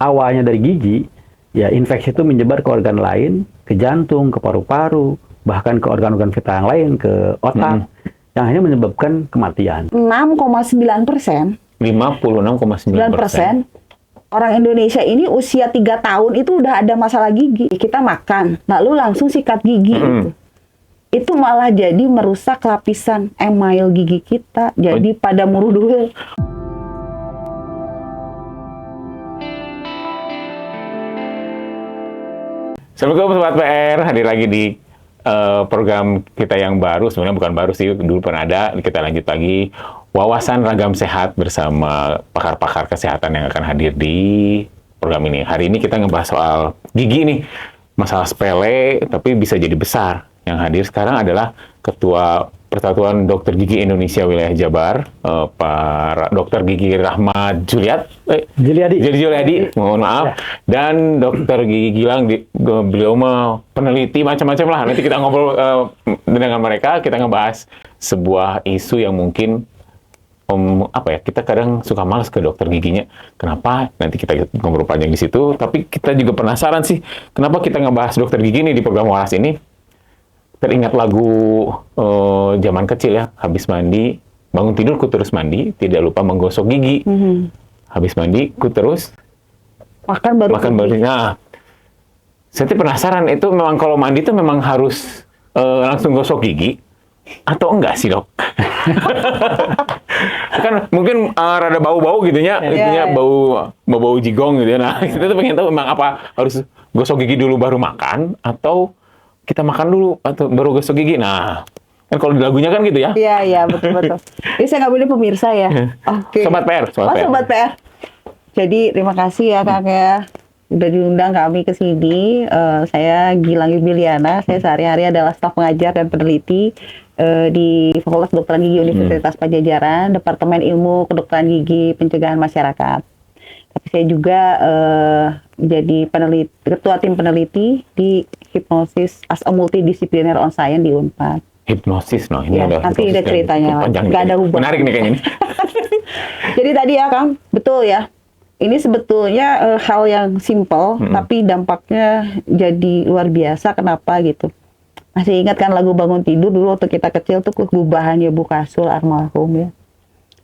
awalnya dari gigi, ya infeksi itu menyebar ke organ lain, ke jantung, ke paru-paru, bahkan ke organ-organ vital yang lain, ke otak, yang akhirnya menyebabkan kematian. 6,9%, 56,9%. orang Indonesia ini usia 3 tahun itu udah ada masalah gigi. Kita makan, lalu langsung sikat gigi. Itu malah jadi merusak lapisan email gigi kita. Jadi pada murudul. Assalamualaikum Sobat PR, hadir lagi di program kita yang baru. Sebenarnya bukan baru sih, dulu pernah ada. Kita lanjut lagi wawasan ragam sehat bersama pakar-pakar kesehatan yang akan hadir di program ini. Hari ini kita ngebahas soal gigi nih, masalah sepele tapi bisa jadi besar. Yang hadir sekarang adalah Ketua Persatuan Dokter Gigi Indonesia Wilayah Jabar, Pak Dokter Gigi Rahmat Juliadi, mohon maaf, dan Dokter Gigi Gilang, beliau mah peneliti macam-macam lah. Nanti kita ngobrol dengan mereka, kita ngebahas sebuah isu yang mungkin kita kadang suka malas ke dokter giginya. Kenapa? Nanti kita ngobrol panjang di situ. Tapi kita juga penasaran sih, kenapa kita ngebahas dokter gigi nih di program Waras ini? Teringat lagu zaman kecil ya, habis mandi, bangun tidur ku terus mandi, tidak lupa menggosok gigi. Habis mandi ku terus makan baru. Nah, saya tuh penasaran, itu memang kalau mandi itu memang harus langsung gosok gigi atau enggak sih, Dok? Kan mungkin rada bau-bau gitu ya, bau jigong gitu ya. Nah, kita tuh pengen tahu memang apa, harus gosok gigi dulu baru makan atau kita makan dulu atau baru gosok gigi. Nah, kan kalau di lagunya kan gitu ya. Iya, betul. Ini saya nggak boleh pemirsa ya. Oke. Sobat PR. Sobat PR. Jadi terima kasih ya Kang ya, udah diundang kami ke sini. Saya Gilang Yubiliana, saya sehari-hari adalah staf pengajar dan peneliti di Fakultas Kedokteran Gigi Universitas Padjadjaran, Departemen Ilmu Kedokteran Gigi Pencegahan Masyarakat. Tapi saya juga jadi ketua tim peneliti di hipnosis as a multidisipliner on science di Unpad. Hipnosis, ini ya, ada nanti ada ceritanya, nggak ada hubungan. Menarik nih kayaknya. Jadi tadi ya Kang, betul ya. Ini sebetulnya hal yang simple, tapi dampaknya jadi luar biasa. Kenapa gitu? Masih ingat kan lagu Bangun Tidur dulu waktu kita kecil tuh, gubahannya Bu Kasul almarhum ya.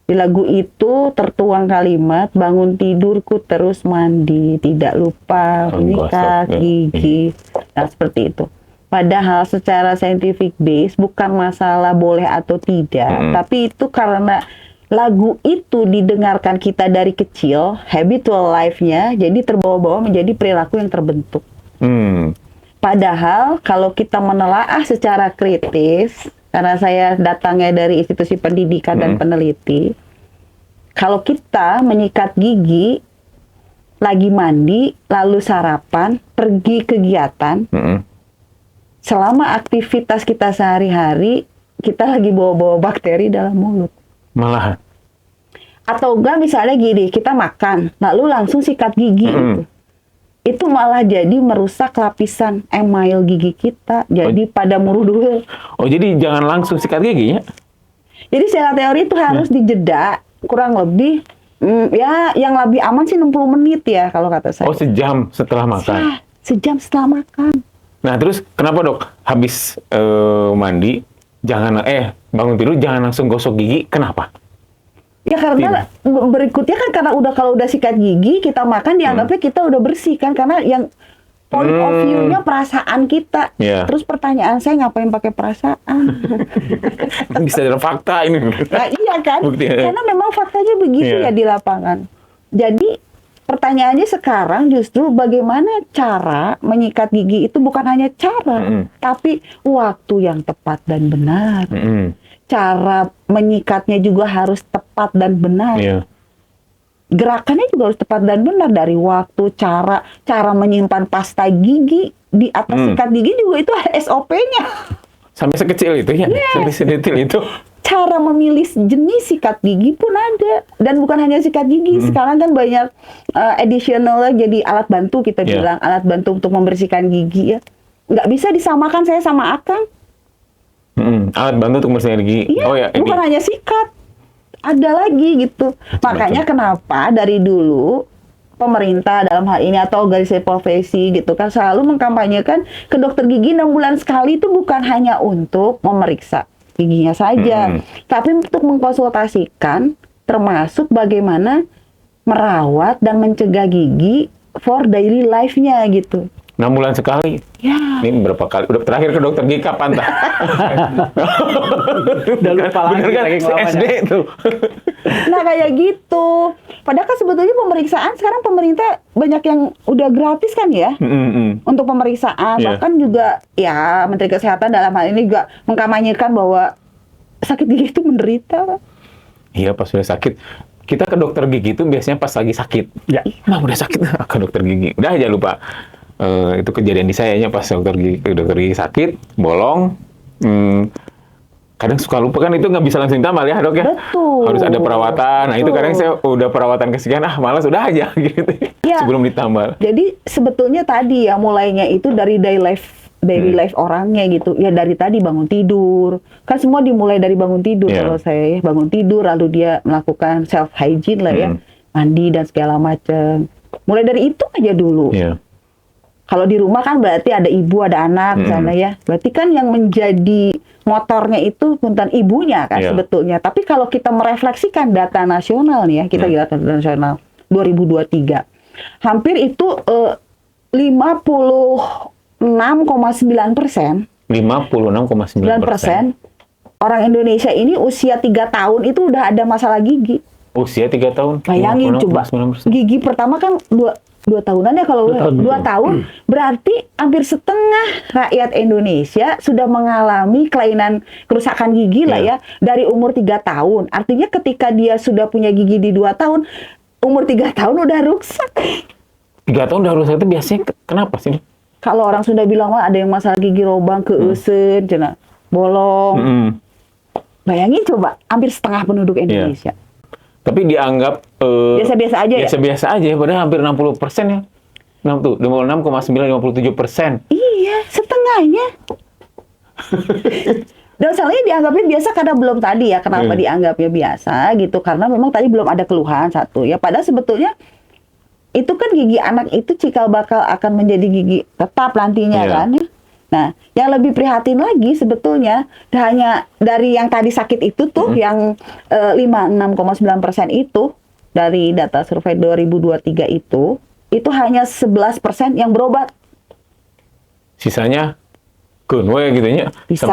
Di lagu itu tertuang kalimat, bangun tidurku terus mandi, tidak lupa menyikat gigi. Nah, seperti itu. Padahal secara scientific base bukan masalah boleh atau tidak, tapi itu karena lagu itu didengarkan kita dari kecil, habitual life-nya, jadi terbawa-bawa menjadi perilaku yang terbentuk. Padahal kalau kita menelaah secara kritis, karena saya datangnya dari institusi pendidikan dan peneliti, kalau kita menyikat gigi, lagi mandi, lalu sarapan, pergi kegiatan, selama aktivitas kita sehari-hari, kita lagi bawa-bawa bakteri dalam mulut. Malahan. Atau enggak misalnya gini, kita makan, lalu langsung sikat gigi. Itu malah jadi merusak lapisan email gigi kita. Jadi pada murudul. Oh, jadi jangan langsung sikat gigi ya? Jadi secara teori itu harus dijeda kurang lebih, ya yang lebih aman sih 60 menit ya kalau kata saya. Oh, sejam setelah makan? Sejam setelah makan. Nah, terus kenapa Dok? Habis mandi, bangun tidur jangan langsung gosok gigi, kenapa? Ya karena berikutnya kan kalau udah sikat gigi, kita makan dianggapnya kita udah bersih kan, karena yang point of view-nya perasaan kita. Terus pertanyaan saya, ngapain pakai perasaan? Bisa ada fakta ini. Nah, iya kan? Karena memang faktanya begitu ya di lapangan. Jadi pertanyaannya sekarang justru bagaimana cara menyikat gigi itu bukan hanya cara, tapi waktu yang tepat dan benar. Cara menyikatnya juga harus tepat dan benar. Gerakannya juga harus tepat dan benar, dari waktu, cara menyimpan pasta gigi di atas sikat gigi juga itu SOP-nya. Sampai sekecil itu ya, sampai sedetil itu. Cara memilih jenis sikat gigi pun ada, dan bukan hanya sikat gigi. Sekarang kan banyak additional jadi alat bantu, kita bilang alat bantu untuk membersihkan gigi ya. Nggak bisa disamakan saya sama Akang. Alat bantu untuk membersihkan gigi. Iya, bukan hanya sikat, ada lagi gitu. Makanya kenapa dari dulu pemerintah dalam hal ini atau organisasi profesi gitu kan selalu mengkampanyekan ke dokter gigi 6 bulan sekali itu bukan hanya untuk memeriksa giginya saja, tapi untuk mengkonsultasikan termasuk bagaimana merawat dan mencegah gigi for daily life-nya gitu. 6 bulan sekali. Ya. Ini berapa kali? Udah terakhir ke dokter gigi kapan, tak? Udah lupa lagi, Bener kan? saking lamanya. SD tuh. Nah kayak gitu. Padahal kan sebetulnya pemeriksaan sekarang pemerintah banyak yang udah gratis kan ya untuk pemeriksaan. Iya. Bahkan juga ya Menteri Kesehatan dalam hal ini juga mengkampanyekan bahwa sakit gigi itu menderita. Iya, pas sudah sakit. Kita ke dokter gigi itu biasanya pas lagi sakit. Ya. Nah, udah sakit ke dokter gigi. Udah aja lupa. Itu kejadian di sayanya pas dokter gigi sakit, bolong. Kadang suka lupa kan itu nggak bisa langsung ditambal ya dok ya. Betul. Harus ada perawatan. Nah itu kadang saya udah perawatan kesekian, malas udah aja gitu. Ya. Sebelum ditambal. Jadi sebetulnya tadi ya mulainya itu dari daily life orangnya gitu. Ya dari tadi bangun tidur. Kan semua dimulai dari bangun tidur kalau saya ya. Bangun tidur lalu dia melakukan self hygiene lah ya. Mandi dan segala macam. Mulai dari itu aja dulu. Iya. Kalau di rumah kan berarti ada ibu, ada anak misalnya ya. Berarti kan yang menjadi motornya itu punten ibunya kan sebetulnya. Tapi kalau kita merefleksikan data nasional nih ya, kita lihat data nasional 2023. Hampir itu 56,9%. 56,9% orang Indonesia ini usia 3 tahun itu udah ada masalah gigi. Usia 3 tahun. Bayangin coba. 56,9%. Gigi pertama kan 2 tahunan ya kalau 2 tahun berarti hampir setengah rakyat Indonesia sudah mengalami kelainan kerusakan gigi lah ya dari umur 3 tahun. Artinya ketika dia sudah punya gigi di 2 tahun, umur 3 tahun udah rusak. 3 tahun udah rusak itu biasanya kenapa sih? Kalau orang sudah bilang mah ada yang masalah gigi robang, keeuseun, cenah, bolong. Bayangin coba, hampir setengah penduduk Indonesia. Tapi dianggap biasa-biasa aja ya? Biasa-biasa aja, padahal hampir 60% ya. 56,957%. Iya, setengahnya. Dan soalnya dianggapnya biasa karena belum tadi ya. Kenapa dianggapnya biasa gitu? Karena memang tadi belum ada keluhan satu ya. Padahal sebetulnya itu kan gigi anak itu cikal bakal akan menjadi gigi tetap nantinya kan ya. Nah, yang lebih prihatin lagi sebetulnya hanya dari yang tadi sakit itu tuh yang 56,9% itu dari data survei 2023 itu hanya 11% yang berobat. Sisanya keun we gitu nya. Bisa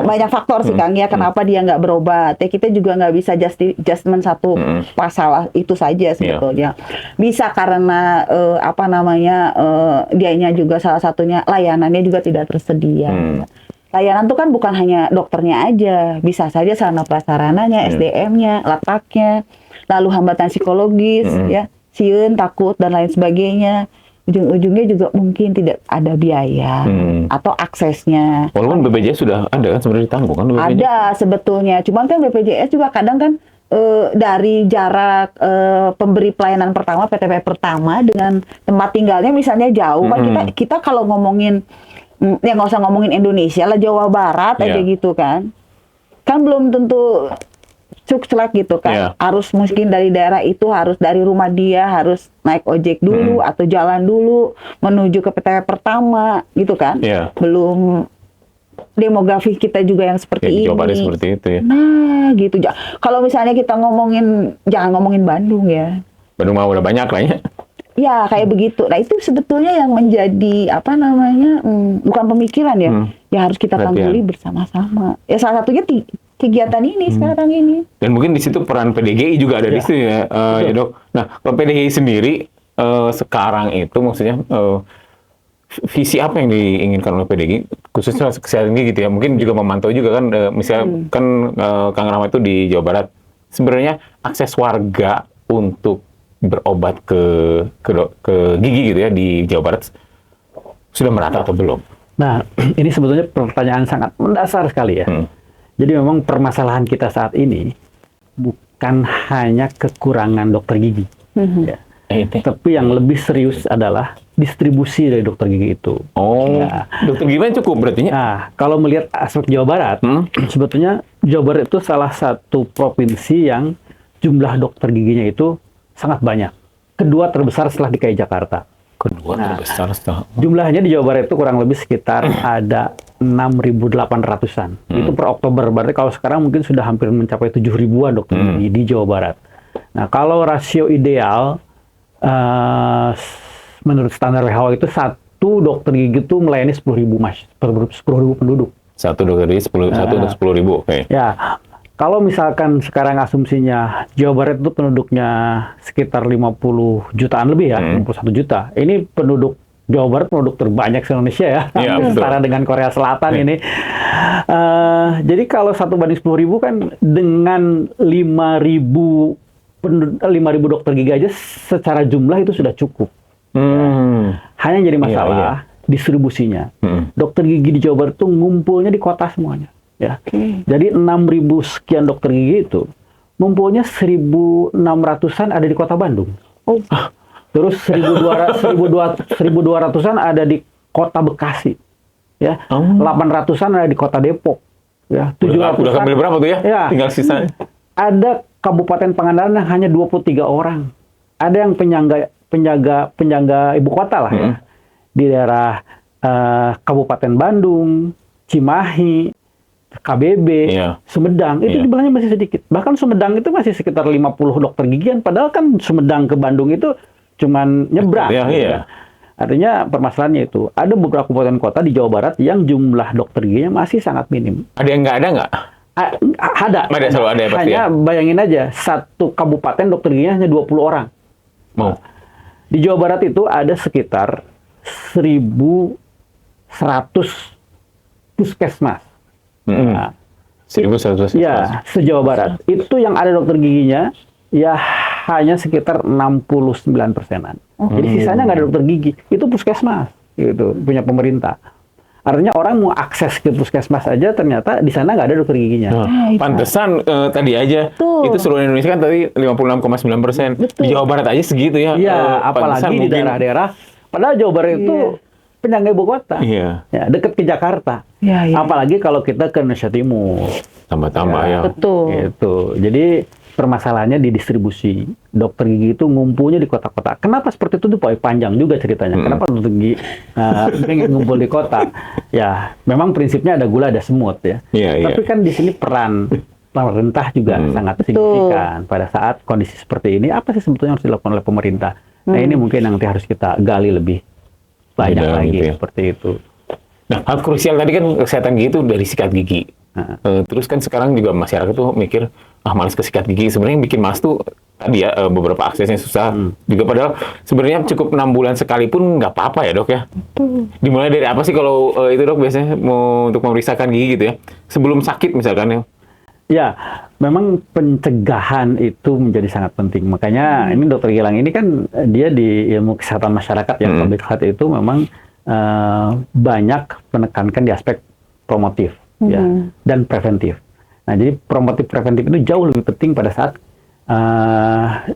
banyak faktor sih Kang ya kenapa dia nggak berobat. Ya kita juga nggak bisa adjustment satu masalah itu saja sebetulnya. Bisa karena dianya juga salah satunya layanannya juga tidak tersedia. Layanan itu kan bukan hanya dokternya aja, bisa saja sarana prasarananya, SDM-nya, letaknya, lalu hambatan psikologis ya, sieun, takut dan lain sebagainya. Ujung-ujungnya juga mungkin tidak ada biaya atau aksesnya. Walaupun BPJS sudah ada kan sebenarnya ditanggung kan BPJS? Ada sebetulnya, cuman kan BPJS juga kadang kan dari jarak pemberi pelayanan pertama PTP pertama dengan tempat tinggalnya misalnya jauh kan kita kalau ngomongin ya nggak usah ngomongin Indonesia lah Jawa Barat aja gitu kan belum tentu cukslek gitu kan. Harus mungkin dari daerah itu harus dari rumah dia harus naik ojek dulu atau jalan dulu menuju ke PTP pertama gitu kan. Belum demografi kita juga yang seperti ini. Jawabannya seperti itu ya. Nah gitu. Kalau misalnya kita jangan ngomongin Bandung ya. Bandung mah udah banyak lah ya. Ya kayak begitu. Nah itu sebetulnya yang menjadi bukan pemikiran ya. Ya harus kita tangguli bersama-sama. Ya salah satunya kegiatan ini sekarang ini. Dan mungkin di situ peran PDGI juga ada di situ ya, ya dok. Nah, kalau PDGI sendiri sekarang itu maksudnya visi apa yang diinginkan oleh PDGI khususnya kesehatan gigi gitu ya? Mungkin juga memantau juga kan, misalnya kan Kang Rahmat itu di Jawa Barat. Sebenarnya akses warga untuk berobat ke gigi gitu ya di Jawa Barat sudah merata atau belum? Nah, ini sebetulnya pertanyaan sangat mendasar sekali ya. Jadi memang permasalahan kita saat ini bukan hanya kekurangan dokter gigi, ya. Tapi yang lebih serius adalah distribusi dari dokter gigi itu. Dokter gigi cukup berarti? Nah, kalau melihat aspek Jawa Barat, sebetulnya Jawa Barat itu salah satu provinsi yang jumlah dokter giginya itu sangat banyak. kedua terbesar setelah DKI Jakarta. Kedua terbesar setelah. Jumlahnya di Jawa Barat itu kurang lebih sekitar ada 6.800-an. Itu per Oktober. Berarti kalau sekarang mungkin sudah hampir mencapai 7.000-an dokter gigi di Jawa Barat. Nah, kalau rasio ideal menurut standar WHO itu satu dokter gigi itu melayani 10.000 penduduk. Satu dokter gigi 1 untuk 10.000. Oke. Ya, kalau misalkan sekarang asumsinya Jawa Barat itu penduduknya sekitar 50 jutaan lebih ya, 51 juta. Ini penduduk Jawa Barat penduduk terbanyak di Indonesia ya, setara dengan Korea Selatan ini. Jadi kalau 1:10.000 kan dengan 5.000 dokter gigi aja secara jumlah itu sudah cukup. Hanya jadi masalah distribusinya. Dokter gigi di Jawa Barat itu ngumpulnya di kota semuanya. Ya. Jadi 6.000 sekian dokter gigi itu ngumpulnya 1.600-an ada di kota Bandung. Terus 1.200-an ada di kota Bekasi. Ya. 800-an ada di kota Depok. Ya. 700-an. Udah ambil berapa tuh ya? Tinggal sisa. Ada Kabupaten Pangandaran yang hanya 23 orang. Ada yang penjaga ibu kota lah ya. Di daerah Kabupaten Bandung, Cimahi, KBB, Sumedang, itu jumlahnya masih sedikit. Bahkan Sumedang itu masih sekitar 50 dokter gigian, padahal kan Sumedang ke Bandung itu cuman nyebrang. Artinya permasalahannya itu, ada beberapa kabupaten kota di Jawa Barat yang jumlah dokter giginya masih sangat minim. Ada yang nggak ada nggak? Ada. Selalu ada ya pasti. Hanya bayangin aja, satu kabupaten dokter giginya hanya 20 orang. Di Jawa Barat itu ada sekitar 1.100 puskesmas. 1.100 ya, se-Jawa Barat. Itu yang ada dokter giginya ya hanya sekitar 69%-an. Jadi sisanya nggak ada dokter gigi. Itu puskesmas, gitu, punya pemerintah. Artinya orang mau akses ke puskesmas aja ternyata di sana nggak ada dokter giginya. Pantesan tadi aja itu seluruh Indonesia kan tadi 56,9%. Di Jawa Barat aja segitu ya. Iya, apalagi di daerah-daerah. Padahal Jawa Barat itu penyangga ibu kota, ya, deket ke Jakarta. Apalagi kalau kita ke Indonesia Timur. Tambah-tambah ya. Betul. Gitu. Jadi permasalahannya di distribusi. Dokter gigi itu ngumpulnya di kota-kota. Kenapa seperti itu tuh panjang juga ceritanya. Kenapa dokter gigi pengen ngumpul di kota? Ya, memang prinsipnya ada gula, ada semut ya. Tapi kan di sini peran pemerintah juga sangat signifikan pada saat kondisi seperti ini. Apa sih sebetulnya harus dilakukan oleh pemerintah? Nah, ini mungkin nanti harus kita gali lebih banyak lagi gitu ya. Seperti itu. Nah, hal krusial tadi kan kesehatan gigi itu dari sikat gigi. Terus kan sekarang juga masyarakat tuh mikir, malas ke sikat gigi. Sebenarnya yang bikin malas tuh tadi ya beberapa aksesnya susah. Juga padahal sebenarnya cukup 6 bulan sekali pun nggak apa-apa ya dok ya. Dimulai dari apa sih kalau itu dok biasanya mau untuk memeriksakan gigi gitu ya? Sebelum sakit misalkan ya. Ya, memang pencegahan itu menjadi sangat penting. Makanya ini Dokter Gilang ini kan dia di ilmu kesehatan masyarakat yang public health itu memang banyak menekankan di aspek promotif ya dan preventif. Nah, jadi promotif preventif itu jauh lebih penting pada saat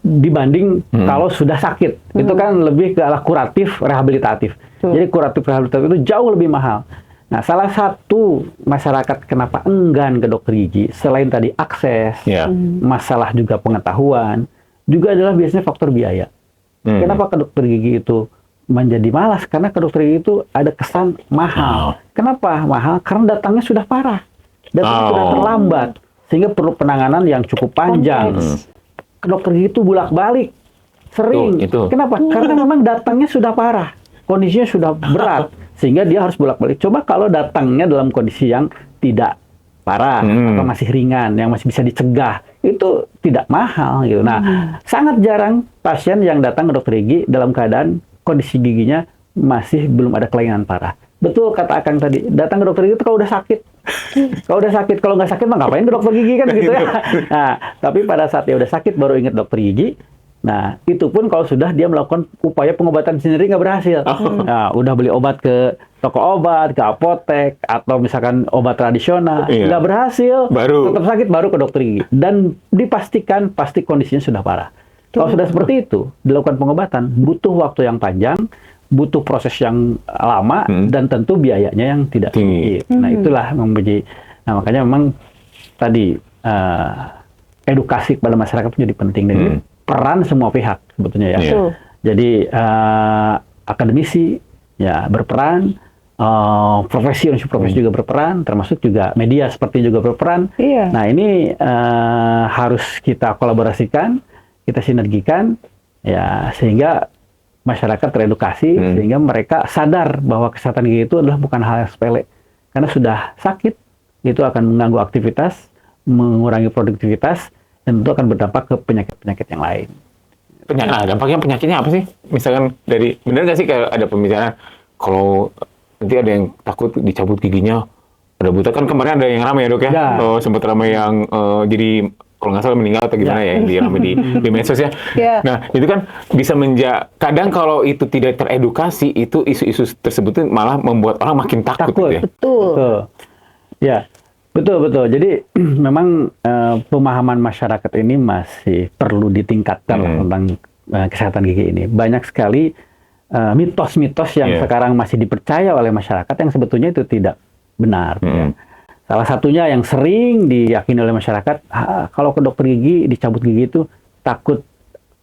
dibanding kalau sudah sakit. Itu kan lebih ke arah kuratif rehabilitatif. Jadi kuratif rehabilitatif itu jauh lebih mahal. Nah, salah satu masyarakat kenapa enggan ke dokter gigi, selain tadi akses, masalah juga pengetahuan, juga adalah biasanya faktor biaya. Kenapa ke dokter gigi itu menjadi malas? Karena ke dokter gigi itu ada kesan mahal. Kenapa mahal? Karena datangnya sudah parah. Datangnya sudah terlambat. Sehingga perlu penanganan yang cukup panjang. Ke dokter gigi itu bolak-balik. Sering. Kenapa? Karena memang datangnya sudah parah. Kondisinya sudah berat. Sehingga dia harus bolak-balik. Coba kalau datangnya dalam kondisi yang tidak parah atau masih ringan, yang masih bisa dicegah, itu tidak mahal gitu. Nah, sangat jarang pasien yang datang ke dokter gigi dalam keadaan kondisi giginya masih belum ada kelainan parah. Betul kata Akang tadi, datang ke dokter gigi itu kalau udah sakit. Kalau udah sakit, kalau nggak sakit mah ngapain ke dokter gigi kan gitu ya. Nah, tapi pada saat dia udah sakit baru ingat dokter gigi. Nah, itu pun kalau sudah dia melakukan upaya pengobatan sendiri nggak berhasil. Nah, udah beli obat ke toko obat, ke apotek, atau misalkan obat tradisional, nggak berhasil, tetap sakit, baru ke dokter gigi. Dan dipastikan pasti kondisinya sudah parah. Kalau sudah seperti itu, dilakukan pengobatan, butuh waktu yang panjang, butuh proses yang lama, dan tentu biayanya yang tidak tinggi. Nah, itulah menjadi, nah makanya memang tadi edukasi kepada masyarakat menjadi penting. Dan peran semua pihak sebetulnya ya. Iya. Jadi akademisi ya berperan, profesi juga berperan, termasuk juga media seperti juga berperan. Iya. Nah ini harus kita kolaborasikan, kita sinergikan ya sehingga masyarakat teredukasi, sehingga mereka sadar bahwa kesehatan gigi itu adalah bukan hal yang sepele. Karena sudah sakit, itu akan mengganggu aktivitas, mengurangi produktivitas, dan itu akan berdampak ke penyakit-penyakit yang lain. Dampaknya penyakitnya apa sih? Misalkan benar nggak sih kayak ada pembicaraan kalau nanti ada yang takut dicabut giginya, ada buta kan kemarin ada yang ramai ya dok ya, sempat ramai yang jadi kalau nggak salah meninggal atau gimana ya, yang ramai di medsos ya. Nah itu kan bisa kadang kalau itu tidak teredukasi, itu isu-isu tersebut itu malah membuat orang makin takut. Gitu ya. Betul. Ya. Betul. Jadi memang pemahaman masyarakat ini masih perlu ditingkatkan tentang kesehatan gigi ini. Banyak sekali mitos-mitos yang sekarang masih dipercaya oleh masyarakat yang sebetulnya itu tidak benar. Ya. Salah satunya yang sering diyakini oleh masyarakat, kalau ke dokter gigi dicabut gigi itu takut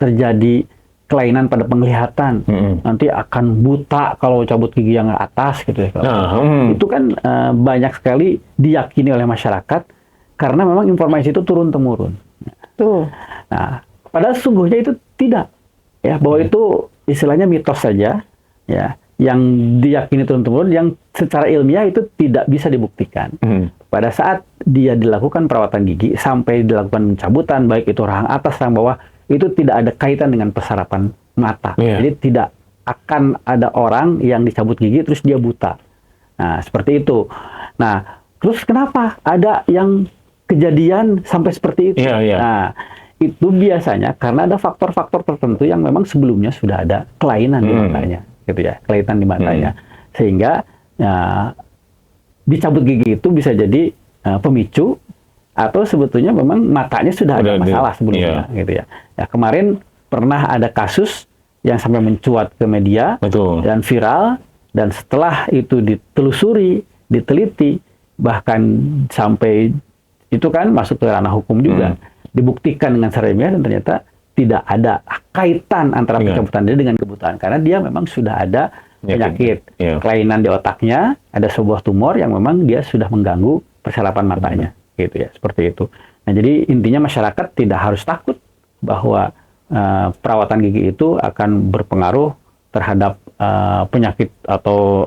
terjadi kelainan pada penglihatan, nanti akan buta kalau cabut gigi yang atas gitu ya. Itu kan banyak sekali diyakini oleh masyarakat karena memang informasi itu turun-temurun. Nah, padahal sungguhnya itu tidak, ya bahwa itu istilahnya mitos saja, ya yang diyakini turun-temurun, yang secara ilmiah itu tidak bisa dibuktikan. Pada saat dia dilakukan perawatan gigi sampai dilakukan pencabutan, baik itu rahang atas, rahang bawah, itu tidak ada kaitan dengan persarapan mata. Jadi tidak akan ada orang yang dicabut gigi terus dia buta. Nah, seperti itu. Nah, terus kenapa ada yang kejadian sampai seperti itu? Nah, itu biasanya karena ada faktor-faktor tertentu yang memang sebelumnya sudah ada kelainan di matanya, gitu ya, kelainan di matanya. Sehingga dicabut gigi itu bisa jadi pemicu, atau sebetulnya memang matanya sudah ada masalah sebelumnya, gitu ya. Ya, kemarin pernah ada kasus yang sampai mencuat ke media dan viral, dan setelah itu ditelusuri, diteliti, bahkan sampai itu kan masuk ke ranah hukum juga, dibuktikan dengan secara ilmiah, dan ternyata tidak ada kaitan antara pencabutan dia dengan kebutaan, karena dia memang sudah ada penyakit kelainan di otaknya, ada sebuah tumor yang memang dia sudah mengganggu perserapan matanya. Gitu ya, seperti itu. Nah, jadi intinya masyarakat tidak harus takut bahwa perawatan gigi itu akan berpengaruh terhadap penyakit atau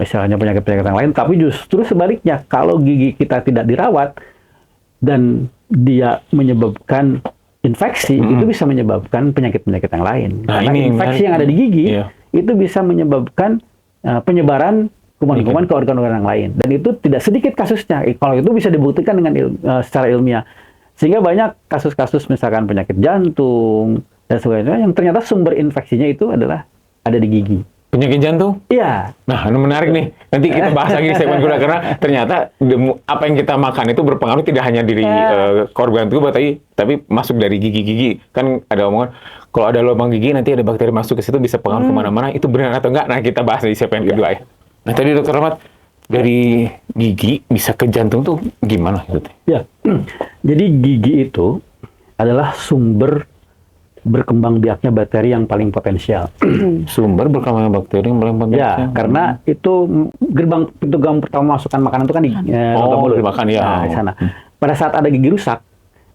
istilahnya penyakit-penyakit yang lain, tapi justru sebaliknya, kalau gigi kita tidak dirawat dan dia menyebabkan infeksi, itu bisa menyebabkan penyakit-penyakit yang lain. Karena infeksi yang ada di gigi itu bisa menyebabkan penyebaran kuman-kuman ke organ-organ yang lain, dan itu tidak sedikit kasusnya. Kalau itu bisa dibuktikan dengan secara ilmiah, sehingga banyak kasus-kasus misalkan penyakit jantung dan sebagainya yang ternyata sumber infeksinya itu adalah ada di gigi. Penyakit jantung? Iya. Nah, ini menarik nih. Nanti kita bahas lagi di segmen kedua, karena ternyata apa yang kita makan itu berpengaruh tidak hanya dari organ tubuh, tapi masuk dari gigi-gigi. Kan ada omongan kalau ada lubang gigi nanti ada bakteri masuk ke situ bisa pengaruh kemana-mana. Itu benar atau enggak? Nah, kita bahas di segmen kedua ya. Nah, tadi Dokter Rahmat, dari gigi bisa ke jantung tuh gimana gitu? Ya, jadi gigi itu adalah sumber berkembang biaknya bakteri yang paling potensial. Sumber berkembang bakteri yang paling potensial? Ya, karena itu pintu gerbang pertama masukkan makanan itu kan di mulut. Dimakan ya. Nah, di sana. Pada saat ada gigi rusak,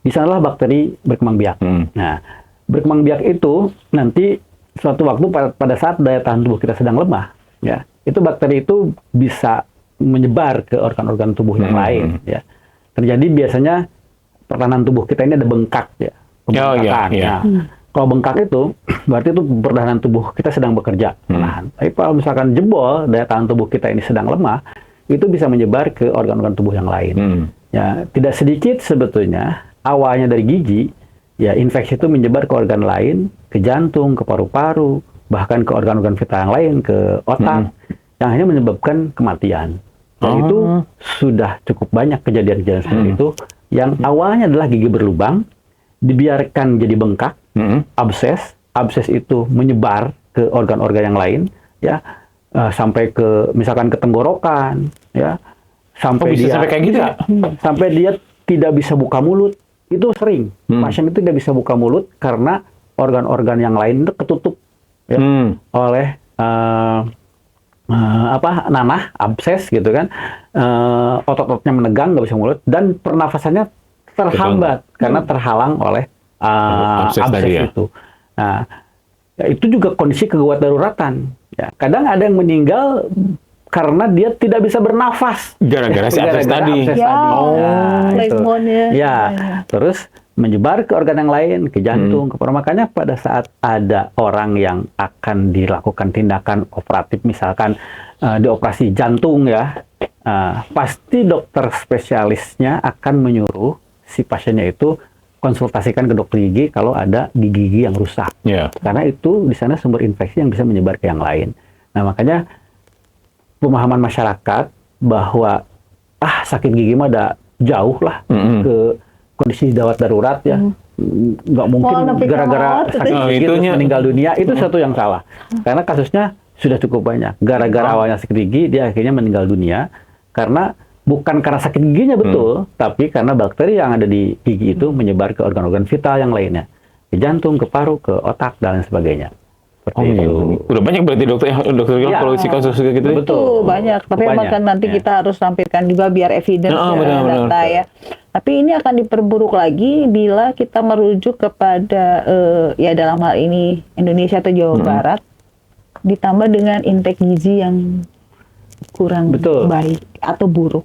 di sanalah bakteri berkembang biak. Nah, berkembang biak itu nanti suatu waktu pada saat daya tahan tubuh kita sedang lemah, ya. Itu bakteri itu bisa menyebar ke organ-organ tubuh yang lain, ya. Terjadi biasanya pertahanan tubuh kita ini ada bengkak, ya. Nah, kalau bengkak itu berarti itu pertahanan tubuh kita sedang bekerja menahan. Tapi kalau misalkan jebol, daya tahan tubuh kita ini sedang lemah, itu bisa menyebar ke organ-organ tubuh yang lain. Ya, tidak sedikit sebetulnya awalnya dari gigi, ya infeksi itu menyebar ke organ lain, ke jantung, ke paru-paru, bahkan ke organ-organ vital yang lain, ke otak, yang hanya menyebabkan kematian. Dan itu sudah cukup banyak kejadian-kejadian seperti itu, yang awalnya adalah gigi berlubang, dibiarkan jadi bengkak, abses itu menyebar ke organ-organ yang lain, ya, sampai ke misalkan ke tenggorokan, ya, sampai dia sampai kayak gitu ya? Sampai dia tidak bisa buka mulut, itu sering pasien itu tidak bisa buka mulut karena organ-organ yang lain itu ketutup ya, oleh nanah, abses gitu kan, otot-ototnya menegang, nggak bisa mulut, dan pernafasannya terhambat karena terhalang oleh abses itu. Nah, ya, itu juga kondisi kegawat daruratan. Ya, kadang ada yang meninggal karena dia tidak bisa bernafas gara-gara si abses tadi. Terus menyebar ke organ yang lain, ke jantung, ke paru. Makanya pada saat ada orang yang akan dilakukan tindakan operatif, misalkan dioperasi jantung ya, pasti dokter spesialisnya akan menyuruh si pasiennya itu konsultasikan ke dokter gigi kalau ada gigi yang rusak. Karena itu di sana sumber infeksi yang bisa menyebar ke yang lain. Nah, makanya pemahaman masyarakat bahwa sakit gigi mah ada jauh lah ke kondisi gawat darurat ya, nggak mungkin gara-gara sakit gigi meninggal dunia, itu satu yang salah. Karena kasusnya sudah cukup banyak. Gara-gara awalnya sakit gigi, dia akhirnya meninggal dunia karena bukan karena sakit giginya betul, tapi karena bakteri yang ada di gigi itu menyebar ke organ-organ vital yang lainnya, ke jantung, ke paru, ke otak dan lain sebagainya. Udah banyak berarti dokter bilang kalau si kasus gitu. Betul, banyak. Tapi emang kan nanti kita harus tampilkan juga biar evidence data ya. Tapi ini akan diperburuk lagi bila kita merujuk kepada ya dalam hal ini Indonesia atau Jawa Barat, ditambah dengan intake gizi yang kurang baik atau buruk.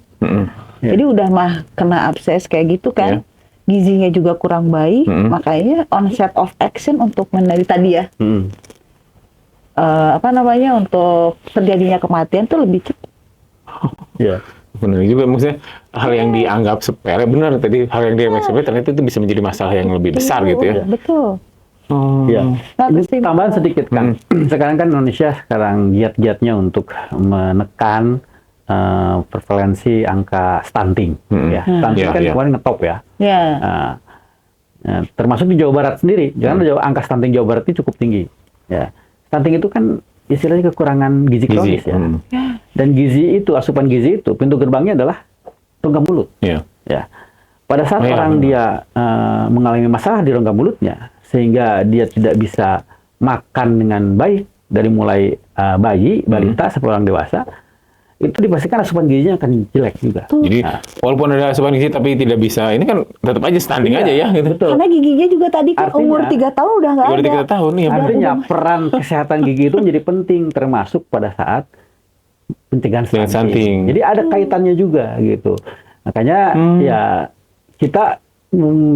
Jadi udah mah kena abses kayak gitu kan, gizinya juga kurang baik, makanya onset of action untuk tadi ya. Untuk terjadinya kematian tuh lebih cepat. Benar juga, maksudnya hal yang dianggap sepele, benar tadi, hal yang dianggap sepele ternyata itu bisa menjadi masalah yang lebih besar gitu ya. Betul. Ini tambahan sedikit kan. Sekarang kan Indonesia giat-giatnya untuk menekan prevalensi angka stunting. Stunting kan kemarin ngetop ya. Termasuk di Jawa Barat sendiri, jangan angka stunting Jawa Barat ini cukup tinggi. Stunting itu kan istilahnya kekurangan gizi kronis ya. Dan gizi itu, asupan gizi itu, pintu gerbangnya adalah rongga mulut. Pada saat dia mengalami masalah di rongga mulutnya, sehingga dia tidak bisa makan dengan baik dari mulai bayi, balita, sampai orang dewasa, itu dipastikan asupan gizinya akan jelek juga. Jadi walaupun ada asupan gizi tapi tidak bisa, ini kan tetap aja stunting aja ya gitu. Karena giginya juga tadi kan umur 3 tahun udah nggak ada. 3 tahun ya. Artinya peran kesehatan gigi itu menjadi penting, termasuk pada saat pencegahan stunting. Jadi ada kaitannya juga gitu. Makanya ya kita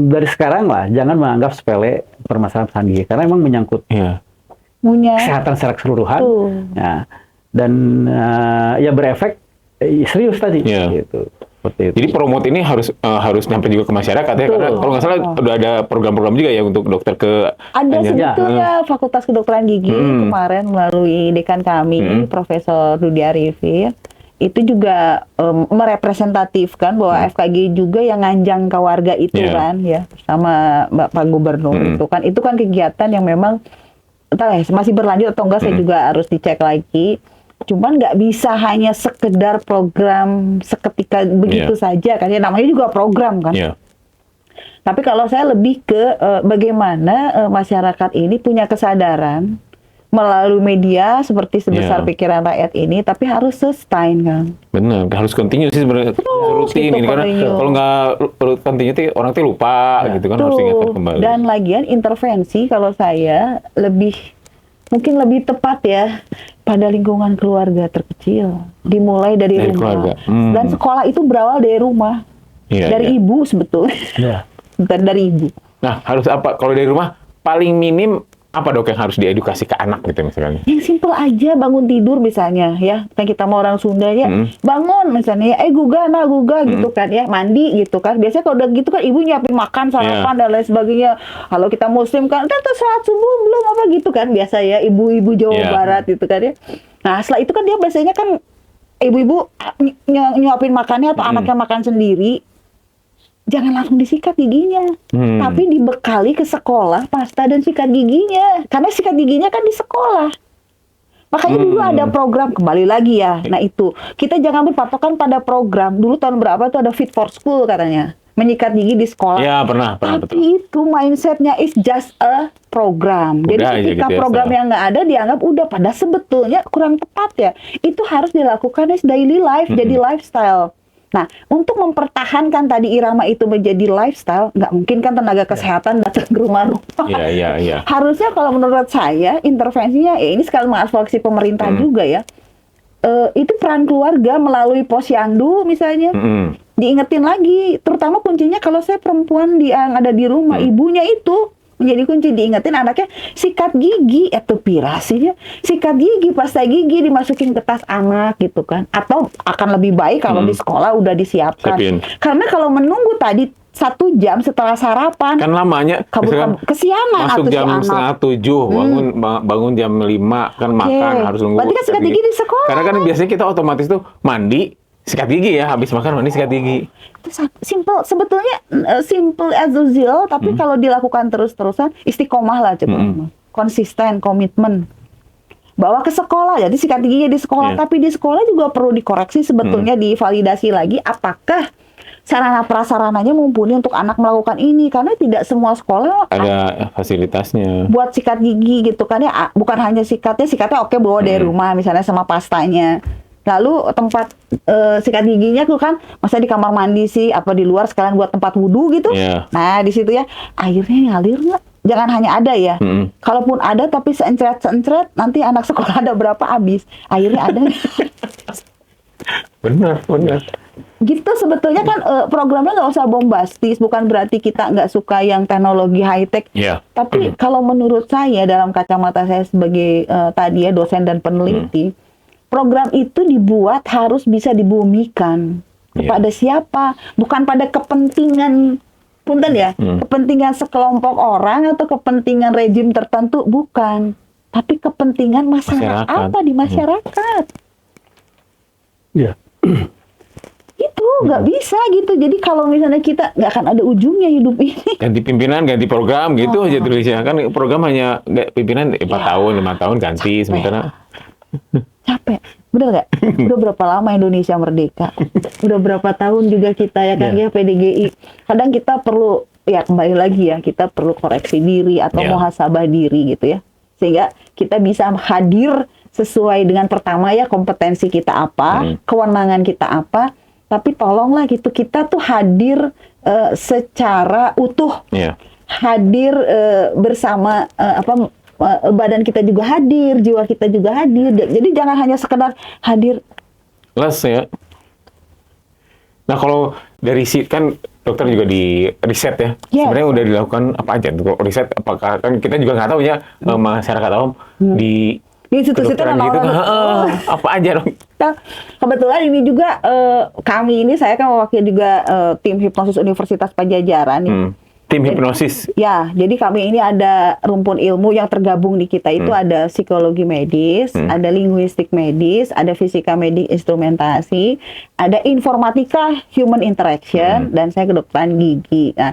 dari sekarang lah jangan menganggap sepele permasalahan gigi, karena memang menyangkut kesehatan secara keseluruhan. Dan ya berefek serius tadi gitu. Seperti itu. Jadi promote ini harus nyampe juga ke masyarakat ya, karena kalau nggak salah udah ada program-program juga ya untuk dokter ke sebetulnya Fakultas Kedokteran Gigi kemarin melalui dekan kami Profesor Rudi Arifin itu juga merepresentatifkan bahwa FKG juga yang nganjang ke warga itu kan ya, bersama Pak Gubernur itu kan kegiatan yang memang masih berlanjut atau enggak saya juga harus dicek lagi. Cuman nggak bisa hanya sekedar program seketika begitu saja kan ya, namanya juga program kan. Tapi kalau saya lebih ke bagaimana masyarakat ini punya kesadaran melalui media seperti sebesar pikiran rakyat ini, tapi harus sustain kan. Benar, harus continue sih sebenarnya, rutin ini karena kalau nggak continue orang tuh lupa gitu kan, harus ingatkan kembali. Dan lagian intervensi kalau saya mungkin lebih tepat ya pada lingkungan keluarga terkecil, dimulai dari rumah. Dan sekolah itu berawal dari rumah, dari ibu sebetulnya, dari ibu. Nah, harus apa kalau dari rumah? Paling minim apa dok yang harus diedukasi ke anak gitu misalnya? Yang simpel aja, bangun tidur misalnya ya, kan kita mau orang Sunda ya, bangun misalnya, guga gitu kan ya, mandi gitu kan. Biasanya kalau udah gitu kan ibu nyiapin makan, sarapan dan lain sebagainya. Kalau kita muslim kan, sholat subuh belum apa gitu kan, biasa ya ibu-ibu Jawa Barat gitu kan ya. Nah setelah itu kan dia biasanya kan ibu-ibu nyuapin makannya atau anaknya makan sendiri. Jangan langsung disikat giginya, tapi dibekali ke sekolah pasta dan sikat giginya, karena sikat giginya kan di sekolah. Makanya dulu ada program, kembali lagi ya, nah itu kita jangan berpatokan pada program. Dulu tahun berapa tuh ada Fit for School katanya. menyikat gigi di sekolah. Ya, pernah Tapi betul. itu mindsetnya is just a program. Jadi Udah aja ketika gitu ya, program yang nggak ada dianggap udah, pada sebetulnya kurang tepat ya. Itu harus dilakukan as daily life, jadi lifestyle. Nah, untuk mempertahankan tadi irama itu menjadi lifestyle, nggak mungkin kan tenaga kesehatan datang ke rumah-rumah. Iya. Harusnya kalau menurut saya intervensinya, ini sekali mengadvokasi pemerintah juga ya. Itu peran keluarga melalui posyandu misalnya. Diingetin lagi, terutama kuncinya kalau saya perempuan yang ada di rumah, ibunya itu menjadi kunci, diingetin anaknya sikat gigi, itu pirasinya sikat gigi, pasta gigi dimasukin ke tas anak gitu kan, atau akan lebih baik kalau di sekolah udah disiapkan. Karena kalau menunggu tadi 1 jam setelah sarapan kan lamanya, kesiangan masuk atau jam si anak 6:30, bangun jam 5 kan, makan harus nunggu. Berarti kan sikat gigi di sekolah. Karena kan biasanya kita otomatis tuh mandi, sikat gigi ya, habis makan mandi sikat gigi. Itu simple, sebetulnya simple as usual, tapi kalau dilakukan terus-terusan, istiqomah lah cukup. Konsisten, komitmen. Bawa ke sekolah, jadi sikat giginya di sekolah, tapi di sekolah juga perlu dikoreksi sebetulnya, divalidasi lagi apakah sarana prasarananya mumpuni untuk anak melakukan ini, karena tidak semua sekolah ada fasilitasnya buat sikat gigi gitu kan ya. Bukan hanya sikatnya oke bawa dari rumah misalnya sama pastanya. Lalu tempat sikat giginya tuh kan masa di kamar mandi sih, apa di luar sekalian buat tempat wudhu gitu. Nah di situ ya airnya ngalir nggak? Jangan hanya ada ya. Kalaupun ada tapi seencret nanti anak sekolah ada berapa habis airnya ada. Benar. Gitu sebetulnya kan programnya nggak usah bombastis, bukan berarti kita nggak suka yang teknologi high tech. Tapi kalau menurut saya dalam kacamata saya sebagai tadi ya dosen dan peneliti, program itu dibuat harus bisa dibumikan kepada siapa, bukan pada kepentingan punten ya, kepentingan sekelompok orang atau kepentingan rejim tertentu, bukan, tapi kepentingan masyarakat. Apa di masyarakat. Itu nggak bisa gitu. Jadi kalau misalnya kita nggak akan ada ujungnya hidup ini. Ganti pimpinan, ganti program gitu aja tulisnya. Kan program hanya pimpinan 4 tahun, 5 tahun ganti sementara. Capek. Bener nggak? Udah berapa lama Indonesia merdeka? Udah berapa tahun juga kita ya kan ya PDGI. Kadang kita perlu ya kembali lagi ya, kita perlu koreksi diri atau muhasabah diri gitu ya. Sehingga kita bisa hadir sesuai dengan pertama ya kompetensi kita apa, kewenangan kita apa, tapi tolonglah gitu kita tuh hadir secara utuh, hadir bersama badan kita juga hadir, jiwa kita juga hadir. Jadi jangan hanya sekedar hadir. Les ya. Nah kalau dari kan dokter juga di riset ya, sebenarnya udah dilakukan apa aja? Kalau riset apakah kan kita juga nggak tahu ya masyarakat awam di institusi itu gitu, apa aja dong? Nah, kebetulan ini juga kami ini saya kan mewakili juga tim hipnosis Universitas Padjadjaran. Tim hipnosis. Ya, jadi kami ini ada rumpun ilmu yang tergabung di kita itu ada psikologi medis, ada linguistik medis, ada fisika medik instrumentasi, ada informatika human interaction, dan saya kedokteran gigi. Nah,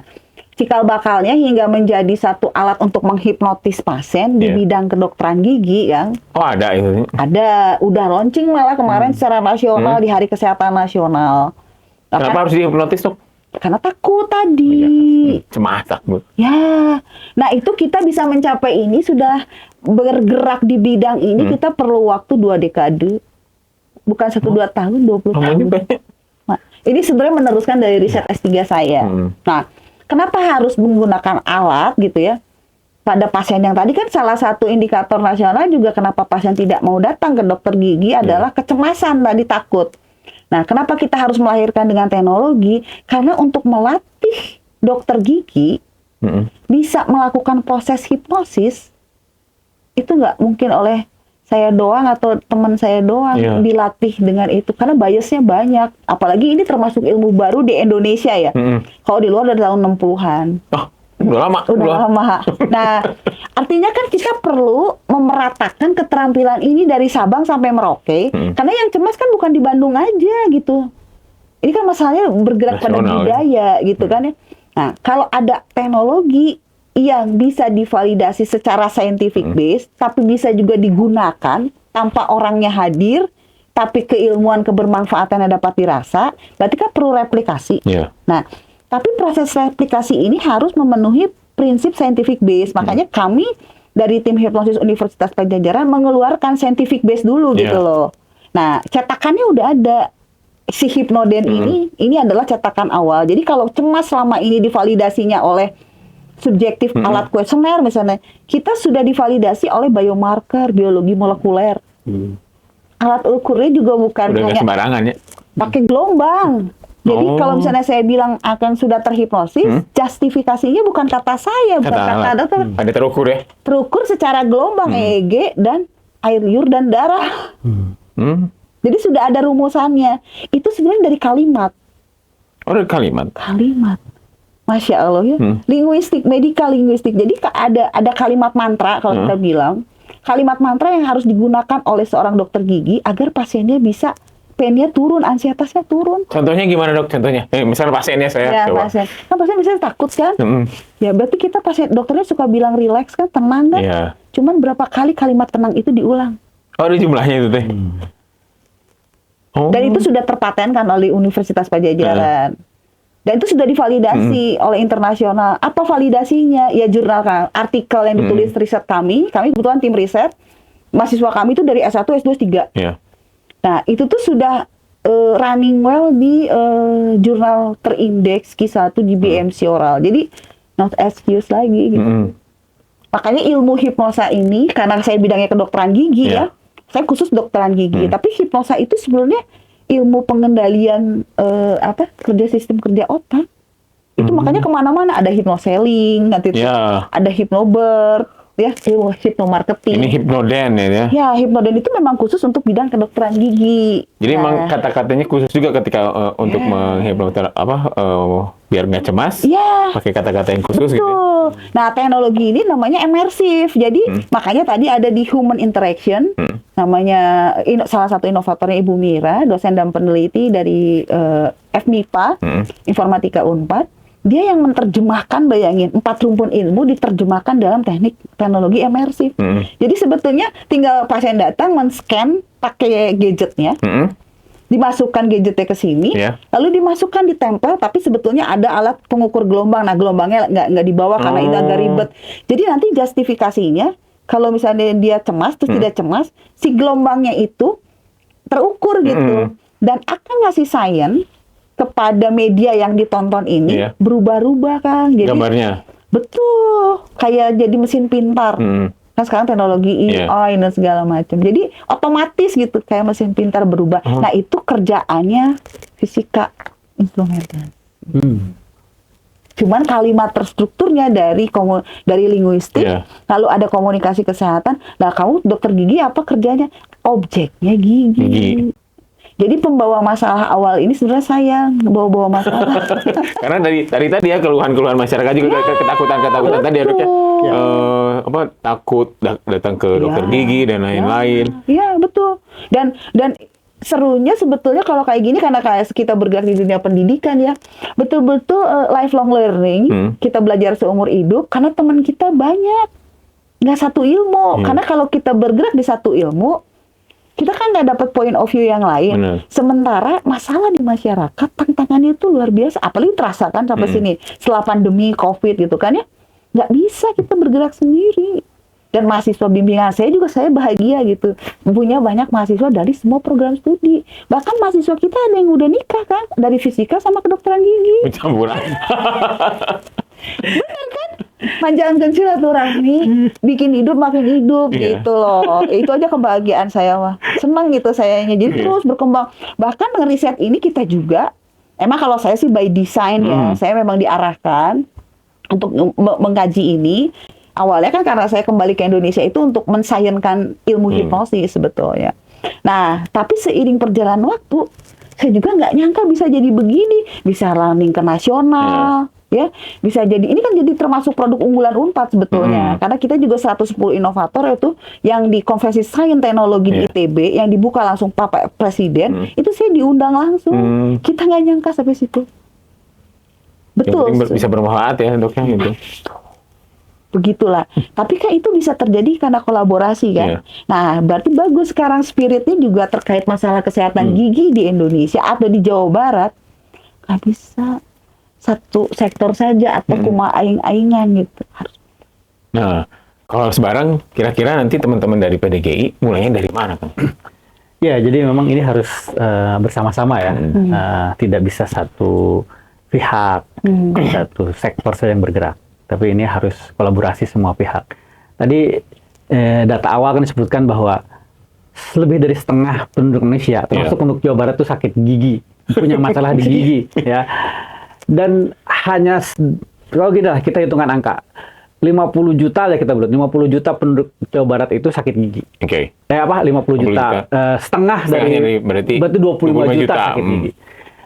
cikal bakalnya hingga menjadi satu alat untuk menghipnotis pasien di bidang kedokteran gigi yang ada itu. Ada, udah launching malah kemarin secara nasional di Hari Kesehatan Nasional. Kenapa harus dihipnotis, Dok? Karena takut tadi. Cemas takut. Ya. Nah, itu kita bisa mencapai ini sudah bergerak di bidang ini kita perlu waktu 2 dekade. Bukan 1-2 tahun, 20 tahun. Nah, ini sebenarnya meneruskan dari riset S3 saya. Nah, kenapa harus menggunakan alat gitu ya? Pada pasien yang tadi kan salah satu indikator nasional juga kenapa pasien tidak mau datang ke dokter gigi adalah kecemasan tadi, takut. Nah, kenapa kita harus melahirkan dengan teknologi? Karena untuk melatih dokter gigi bisa melakukan proses hipnosis itu nggak mungkin oleh saya doang atau teman saya doang dilatih dengan itu, karena biasnya banyak. Apalagi ini termasuk ilmu baru di Indonesia ya. Kalau di luar dari tahun 60-an. Udah lama. Nah, artinya kan kita perlu memeratakan keterampilan ini dari Sabang sampai Merauke, karena yang cemas kan bukan di Bandung aja gitu. Ini kan masalahnya bergerak pada budaya gitu kan ya. Nah, kalau ada teknologi yang bisa divalidasi secara scientific base, tapi bisa juga digunakan tanpa orangnya hadir, tapi keilmuan kebermanfaatannya dapat dirasa, berarti kan perlu replikasi. Nah, Tapi proses replikasi ini harus memenuhi prinsip scientific base. Makanya kami dari tim hipnosis Universitas Padjadjaran mengeluarkan scientific base dulu gitu loh. Nah, cetakannya udah ada. Si Hypnoden ini adalah cetakan awal. Jadi kalau cemas selama ini divalidasinya oleh subjektif alat kuesioner misalnya, kita sudah divalidasi oleh biomarker, biologi molekuler. Alat ukurnya juga bukan udah hanya sembarangan ya. Pakai gelombang. Jadi kalau misalnya saya bilang akan sudah terhipnosis, justifikasinya bukan kata saya, bukan kata dokter. Ada terukur ya? Terukur secara gelombang EEG dan air liur dan darah. Jadi sudah ada rumusannya. Itu sebenarnya dari kalimat. Oh, dari kalimat? Kalimat. Masya Allah ya. Linguistik, medical linguistik. Jadi ada kalimat mantra kalau kita bilang. Kalimat mantra yang harus digunakan oleh seorang dokter gigi agar pasiennya bisa pain-nya turun, ansietasnya turun. Contohnya gimana dok? Contohnya? Misalnya pasiennya saya ya, coba. Kan pasien misalnya takut kan? Ya berarti kita dokternya suka bilang relax kan, tenang kan? Yeah. Cuman berapa kali kalimat tenang itu diulang? Oh, ada jumlahnya itu teh. Dan itu sudah terpatenkan oleh Universitas Padjadjaran. Dan itu sudah divalidasi oleh internasional. Apa validasinya? Ya jurnal artikel yang ditulis riset kami kebetulan tim riset, mahasiswa kami itu dari S1, S2, S3. Yeah. Nah, itu tuh sudah running well di jurnal terindeks Q1 di BMC oral. Jadi, not excuse lagi gitu. Makanya ilmu hipnosa ini, karena saya bidangnya kedokteran gigi ya, saya khusus dokteran gigi. Tapi hipnosa itu sebenarnya ilmu pengendalian kerja sistem kerja otak. Itu makanya kemana-mana ada hypnoselling, nanti ada hypnobird, ya, hipnomarketing. Ini Hypnoden ya? Ya, Hypnoden itu memang khusus untuk bidang kedokteran gigi. Jadi memang kata-katanya khusus juga ketika untuk menghipnotis biar nggak cemas. Pakai kata-kata yang khusus gitu. Nah, teknologi ini namanya imersif. Jadi makanya tadi ada di human interaction. Namanya salah satu inovatornya Ibu Mira, dosen dan peneliti dari FMIPA, Informatika Unpad. Dia yang menerjemahkan, bayangin, 4 rumpun ilmu diterjemahkan dalam teknologi imersif. Jadi sebetulnya tinggal pasien datang, men-scan pakai gadgetnya, dimasukkan gadgetnya ke sini, lalu dimasukkan ditempel, tapi sebetulnya ada alat pengukur gelombang. Nah, gelombangnya nggak dibawa karena itu agak ribet. Jadi nanti justifikasinya, kalau misalnya dia cemas, terus tidak cemas, si gelombangnya itu terukur gitu. Dan akan ngasih sign kepada media yang ditonton ini berubah-ubah kan, jadi gambarnya betul kayak jadi mesin pintar. Kan sekarang teknologi AI dan segala macam, jadi otomatis gitu kayak mesin pintar berubah. Nah, itu kerjaannya fisika instrumental. Cuman kalimat terstrukturnya dari linguistik, lalu ada komunikasi kesehatan. Nah, kamu dokter gigi apa kerjanya? Objeknya gigi. Jadi pembawa masalah awal ini sebenarnya saya bawa masalah. Karena dari tadi ya keluhan-keluhan masyarakat juga ketakutan tadi ya dok ya. Takut datang ke dokter gigi dan lain-lain. Iya, betul. Dan serunya sebetulnya kalau kayak gini karena kayak kita bergerak di dunia pendidikan ya. Betul-betul lifelong learning, kita belajar seumur hidup karena teman kita banyak. Nggak satu ilmu. Karena kalau kita bergerak di satu ilmu, kita kan nggak dapat point of view yang lain. Sementara masalah di masyarakat tantangannya itu luar biasa. Apalagi terasa kan sampai sini setelah pandemi COVID gitu kan ya, nggak bisa kita bergerak sendiri. Dan mahasiswa bimbingan saya juga saya bahagia gitu, punya banyak mahasiswa dari semua program studi. Bahkan mahasiswa kita ada yang udah nikah kan, dari fisika sama kedokteran gigi. Campuran. Benar kan? Panjangkan silaturahmi, bikin hidup makin hidup gitu loh. Itu aja kebahagiaan saya mah. Senang gitu sayanya. Jadi terus berkembang. Bahkan dengan riset ini kita juga, emang kalau saya sih by design ya, saya memang diarahkan untuk mengkaji ini. Awalnya kan karena saya kembali ke Indonesia itu untuk mensainskan ilmu hipnosis sebetulnya. Nah, tapi seiring perjalanan waktu, saya juga nggak nyangka bisa jadi begini, bisa running ke nasional. Ya, bisa jadi ini kan jadi termasuk produk unggulan Unpad sebetulnya. Karena kita juga 110 inovator itu yang di konferensi sains teknologi di ITB yang dibuka langsung Pak Presiden, itu saya diundang langsung. Kita nggak nyangka sampai situ. Betul. Bisa bermanfaat ya doknya gitu. Begitulah. Tapi kan itu bisa terjadi karena kolaborasi kan. Nah, berarti bagus sekarang spiritnya juga terkait masalah kesehatan gigi di Indonesia atau di Jawa Barat. Nggak bisa satu sektor saja atau cuma aing-aingan gitu. Nah, kalau sebarang kira-kira nanti teman-teman dari PDGI mulainya dari mana kan? Ya, jadi memang ini harus bersama-sama ya. Tidak bisa satu pihak, satu sektor saja yang bergerak. Tapi ini harus kolaborasi semua pihak. Tadi data awal kan disebutkan bahwa lebih dari setengah penduduk Indonesia, termasuk penduduk Jawa Barat itu sakit gigi, punya masalah di gigi, ya. Dan hanya kalau kita hitungan angka 50 juta ya kita buat 50 juta penduduk Jawa Barat itu sakit gigi. Oke. 50 juta. Setengah dari berarti 25 juta sakit gigi.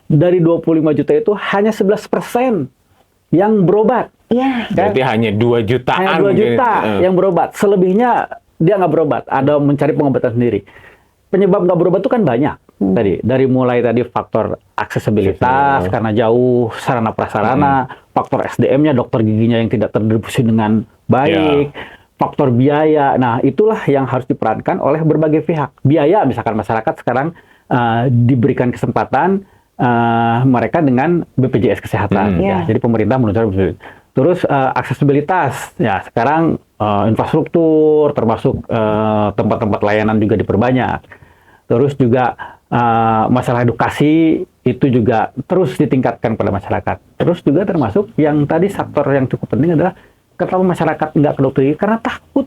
Dari 25 juta itu hanya 11% yang berobat. Iya. Berarti hanya 2 jutaan. Hanya 2 juta yang berobat. Selebihnya dia nggak berobat. Ada mencari pengobatan sendiri. Penyebab nggak berobat itu kan banyak. Dari mulai tadi faktor aksesibilitas karena jauh sarana prasarana, faktor SDM-nya dokter giginya yang tidak terdistribusi dengan baik, faktor biaya. Nah, itulah yang harus diperankan oleh berbagai pihak. Biaya, misalkan masyarakat sekarang diberikan kesempatan mereka dengan BPJS Kesehatan. Ya, jadi pemerintah menunjukkan. Terus aksesibilitas, ya sekarang infrastruktur termasuk tempat-tempat layanan juga diperbanyak. Terus juga masalah edukasi itu juga terus ditingkatkan pada masyarakat. Terus juga termasuk yang tadi faktor yang cukup penting adalah kenapa masyarakat nggak ke dokter gigi karena takut.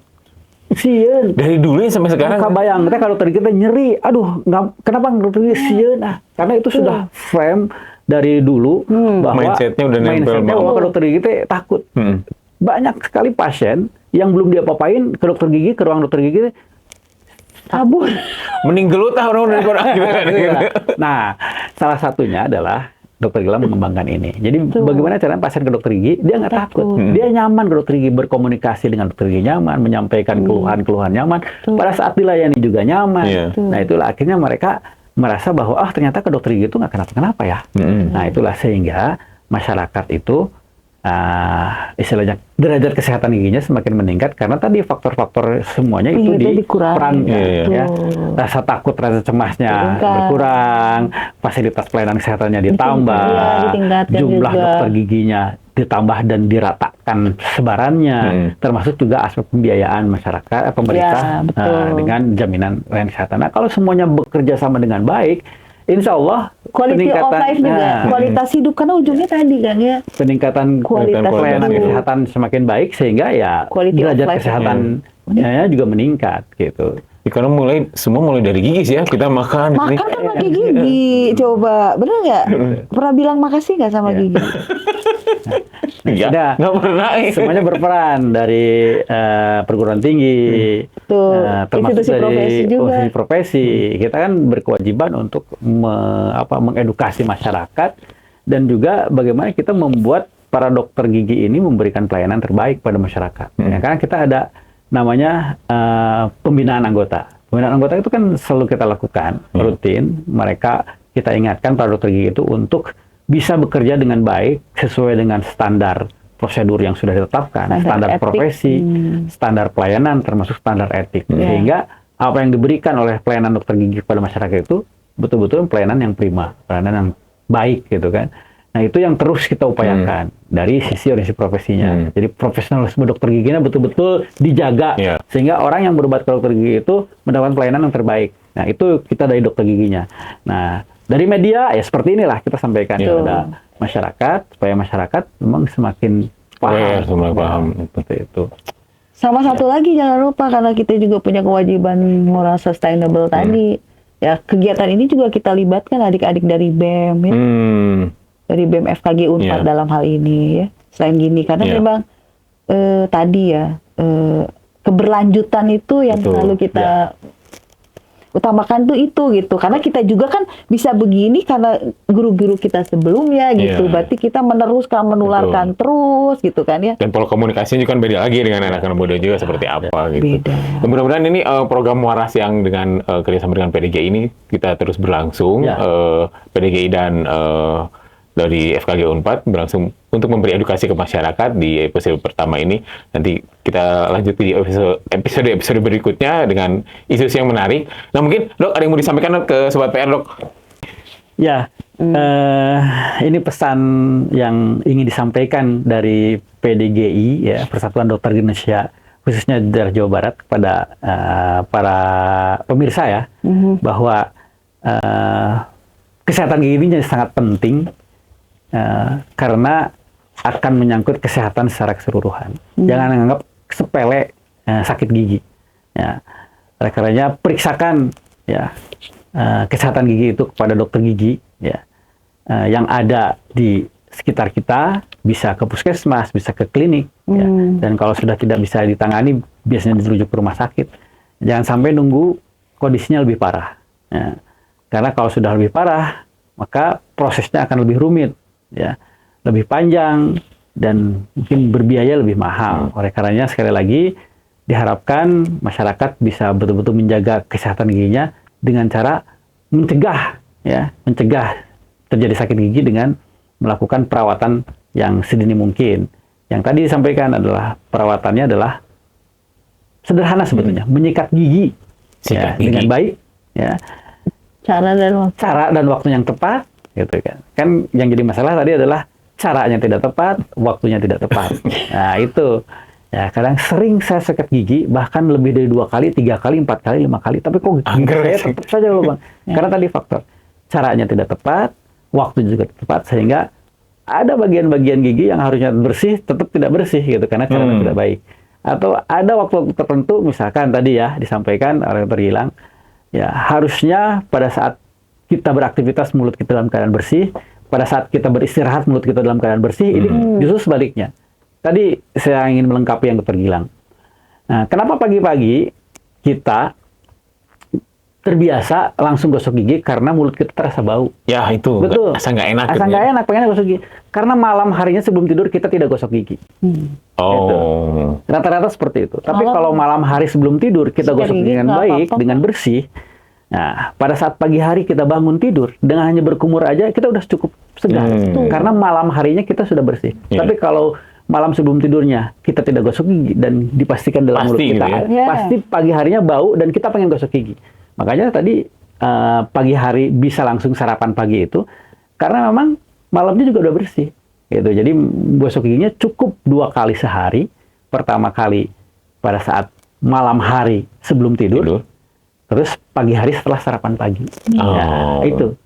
Sieun. Dari dulu sampai sekarang. Kebayang, kalau tadi kita nyeri, aduh, kenapa nggak dokter gigi sieun? Nah, karena itu sudah frame dari dulu bahwa mindsetnya udah nempel bahwa ke dokter gigi takut. Banyak sekali pasien yang belum diapa-apain ke dokter gigi, ke ruang dokter gigi kabur. Mending gelut orang daripada gitu kan. Nah, salah satunya adalah dokter Gilang mengembangkan ini. Jadi bagaimana caranya pasien ke dokter gigi, dia nggak takut. Dia nyaman ke dokter gigi, berkomunikasi dengan dokter gigi nyaman, menyampaikan keluhan-keluhan nyaman. Pada saat dilayani juga nyaman. Nah, itulah akhirnya mereka merasa bahwa ternyata ke dokter gigi itu nggak kenapa-kenapa ya. Nah, itulah sehingga masyarakat itu istilahnya derajat kesehatan giginya semakin meningkat karena tadi faktor-faktor semuanya itu dikurang, ya. Rasa takut, rasa cemasnya berkurang, fasilitas pelayanan kesehatannya ditambah, jumlah dokter giginya ditambah dan diratakan sebarannya, termasuk juga aspek pembiayaan masyarakat, pemerintah dengan jaminan layanan kesehatan. Nah, kalau semuanya bekerja sama dengan baik, insya Allah quality of life juga, kualitas hidup, karena ujungnya tadi kan ya peningkatan kualitas pelayanan kesehatan semakin baik sehingga ya derajat kesehatannya juga meningkat gitu. Karena semua mulai dari gigi sih ya, kita makan kan pakai gigi, coba bener nggak? Pernah bilang makasih nggak sama gigi? Sudah, nggak pernah. Semuanya berperan dari perguruan tinggi, termasuk dari institusi profesi. Kita kan berkewajiban untuk mengedukasi masyarakat dan juga bagaimana kita membuat para dokter gigi ini memberikan pelayanan terbaik pada masyarakat. Ya, karena kita ada namanya pembinaan anggota. Pembinaan anggota itu kan selalu kita lakukan rutin. Mereka kita ingatkan para dokter gigi itu untuk bisa bekerja dengan baik sesuai dengan standar prosedur yang sudah ditetapkan, standar profesi, standar pelayanan, termasuk standar etik. Sehingga apa yang diberikan oleh pelayanan dokter gigi kepada masyarakat itu betul-betul pelayanan yang prima, pelayanan yang baik gitu kan. Nah, itu yang terus kita upayakan dari sisi organisasi profesinya. Jadi profesionalisme dokter giginya betul-betul dijaga sehingga orang yang berobat ke dokter gigi itu mendapatkan pelayanan yang terbaik. Nah, itu kita dari dokter giginya. Nah, dari media ya seperti inilah kita sampaikan kepada masyarakat supaya masyarakat memang semakin paham seperti itu. Sama satu lagi jangan lupa, karena kita juga punya kewajiban moral sustainable tadi. Ya, kegiatan ini juga kita libatkan adik-adik dari BEM ya. Dari BEM FKG Unpad dalam hal ini ya. Selain gini karena memang tadi ya keberlanjutan itu yang selalu kita utamakan tuh itu gitu, karena kita juga kan bisa begini karena guru-guru kita sebelumnya gitu, berarti kita meneruskan menularkan terus gitu kan ya. Dan pola komunikasinya juga kan beda lagi dengan anak-anak muda juga seperti apa gitu. Mudah-mudahan ini program waras yang dengan kerjasama dengan PDGI ini kita terus berlangsung. PDGI dan dari FKG Unpad berlangsung untuk memberi edukasi ke masyarakat di episode pertama ini. Nanti kita lanjut di episode berikutnya dengan isu yang menarik. Nah, mungkin Dok ada yang mau disampaikan ke Sobat PR, Dok? Ya, ini pesan yang ingin disampaikan dari PDGI, ya, Persatuan Dokter Indonesia, khususnya di daerah Jawa Barat, kepada para pemirsa ya, bahwa kesehatan gigi ini sangat penting karena akan menyangkut kesehatan secara keseluruhan. Jangan anggap sepele sakit gigi. Ya, oleh karenanya periksakan ya kesehatan gigi itu kepada dokter gigi ya yang ada di sekitar kita, bisa ke puskesmas, bisa ke klinik ya. Dan kalau sudah tidak bisa ditangani biasanya dirujuk ke rumah sakit. Jangan sampai nunggu kondisinya lebih parah ya. Karena kalau sudah lebih parah maka prosesnya akan lebih rumit ya, lebih panjang dan mungkin berbiaya lebih mahal. Oleh karenanya sekali lagi diharapkan masyarakat bisa betul-betul menjaga kesehatan giginya dengan cara mencegah terjadi sakit gigi dengan melakukan perawatan yang sedini mungkin. Yang tadi disampaikan adalah perawatannya adalah sederhana sebetulnya, menyikat gigi ya, dengan baik ya. Cara dan waktu yang tepat gitu kan. Kan yang jadi masalah tadi adalah caranya tidak tepat, waktunya tidak tepat. Nah, itu. Ya, kadang sering saya sikat gigi, bahkan lebih dari 2 kali, 3 kali, 4 kali, 5 kali. Tapi kok gigi saya tetap saja lubang. Karena tadi faktor caranya tidak tepat, waktunya juga tidak tepat, sehingga ada bagian-bagian gigi yang harusnya bersih, tetap tidak bersih gitu, karena caranya tidak baik. Atau ada waktu tertentu, misalkan tadi ya, disampaikan oleh Dr. Gilang, ya harusnya pada saat kita beraktivitas mulut kita dalam keadaan bersih, pada saat kita beristirahat mulut kita dalam keadaan bersih, ini justru sebaliknya. Tadi saya ingin melengkapi yang Dr. Gilang. Nah, kenapa pagi-pagi kita terbiasa langsung gosok gigi karena mulut kita terasa bau? Ya itu. Betul. Asa nggak enak. Asa nggak enak, pengen gosok gigi. Karena malam harinya sebelum tidur kita tidak gosok gigi. Gitu. Rata-rata seperti itu. Tapi kalau malam hari sebelum tidur kita gosok gigi dengan baik, dengan bersih. Nah, pada saat pagi hari kita bangun tidur, dengan hanya berkumur aja kita udah cukup segar. Karena malam harinya kita sudah bersih. Tapi kalau malam sebelum tidurnya kita tidak gosok gigi dan dipastikan dalam mulut kita, gitu ya? Pasti pagi harinya bau dan kita pengen gosok gigi. Makanya tadi pagi hari bisa langsung sarapan pagi itu karena memang malamnya juga udah bersih. Gitu. Jadi gosok giginya cukup 2 kali sehari. Pertama kali pada saat malam hari sebelum tidur. Terus pagi hari setelah sarapan pagi. Ya, itu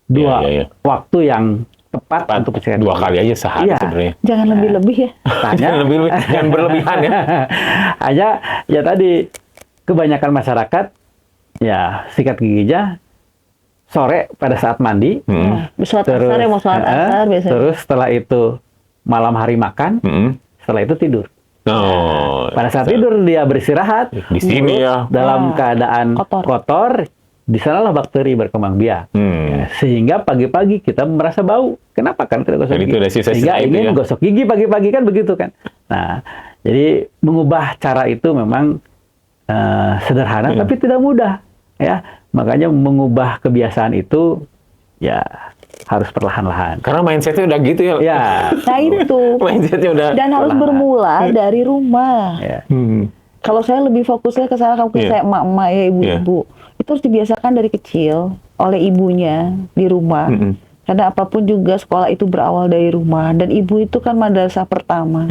2 waktu yang tepat untuk kesehatan. 2 kali aja sehari sebenarnya. Jangan lebih-lebih ya. Jangan berlebihan ya. Hanya ya tadi kebanyakan masyarakat ya sikat giginya sore pada saat mandi. Terus setelah itu malam hari makan. Setelah itu tidur. Pada saat tidur dia beristirahat di sini ya dalam keadaan kotor. Di sanalah bakteri berkembang biak. Ya, sehingga pagi-pagi kita merasa bau. Kenapa? Kan tidak gosok gigi. Sehingga ingin gosok gigi pagi-pagi kan begitu kan. Nah, jadi mengubah cara itu memang sederhana tapi tidak mudah. Ya, makanya mengubah kebiasaan itu ya harus perlahan-lahan. Karena mindsetnya udah gitu ya. Ya. Nah itu. Mindsetnya udah. Dan harus bermula dari rumah. Ya. Kalau saya lebih fokusnya ke sana, kalau saya emak-emak ya ibu-ibu. Itu harus dibiasakan dari kecil oleh ibunya di rumah. Karena apapun juga sekolah itu berawal dari rumah. Dan ibu itu kan madrasah pertama.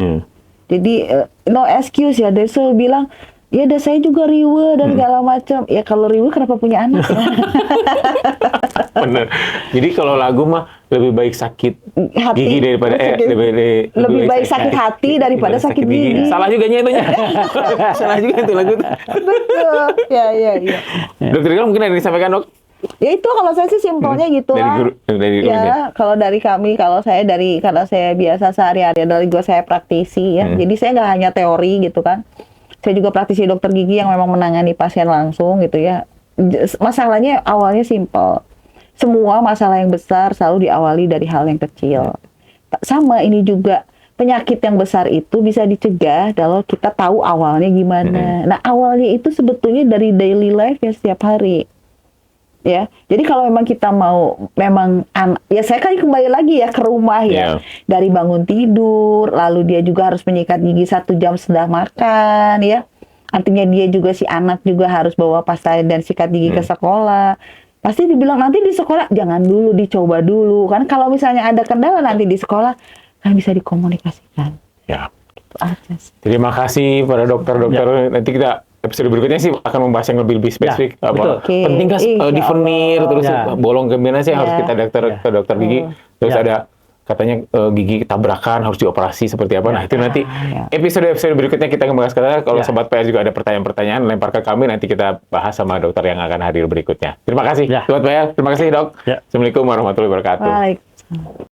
Jadi no excuse ya. Dari saya bilang, ya dan saya juga riwe dan segala macam. Ya kalau riwe kenapa punya anak ya? Bener. Jadi kalau lagu mah lebih baik sakit gigi daripada lebih baik sakit hati daripada sakit gigi. Salah juga itunya. Salah juga itu lagu. Betul. Ya. Dokter Gilang mungkin ada yang disampaikan, Dok? Ya itu kalau saya sih simpelnya gitu lah. Kalau dari kami, karena saya biasa sehari-hari dari gue saya praktisi ya. Jadi saya nggak hanya teori gitu kan. Saya juga praktisi dokter gigi yang memang menangani pasien langsung gitu ya. Masalahnya awalnya simpel. Semua masalah yang besar selalu diawali dari hal yang kecil. Sama ini juga, penyakit yang besar itu bisa dicegah kalau kita tahu awalnya gimana. Nah, awalnya itu sebetulnya dari daily life ya setiap hari. Ya, jadi kalau memang kita mau ya saya kan kembali lagi ya ke rumah ya. Dari bangun tidur, lalu dia juga harus menyikat gigi 1 jam setelah makan ya. Artinya dia juga si anak juga harus bawa pasta dan sikat gigi ke sekolah. Pasti dibilang nanti di sekolah jangan dulu, dicoba dulu kan. Kalau misalnya ada kendala nanti di sekolah kan bisa dikomunikasikan. Ya. Itu aja sih. Terima kasih para dokter-dokter. Nanti kita episode berikutnya sih akan membahas yang lebih spesifik. betul. Oke. Pentingkah di veneer, terus bolong kemana sih harus kita ke dokter gigi. Terus ada katanya gigi tabrakan harus dioperasi seperti apa. Nah itu nanti episode berikutnya kita akan bahas. Kalau Sobat PS juga ada pertanyaan-pertanyaan, lempar ke kami, nanti kita bahas sama dokter yang akan hadir berikutnya. Terima kasih Sobat PS, terima kasih dok. Assalamualaikum warahmatullahi wabarakatuh. Waalaikumsalam.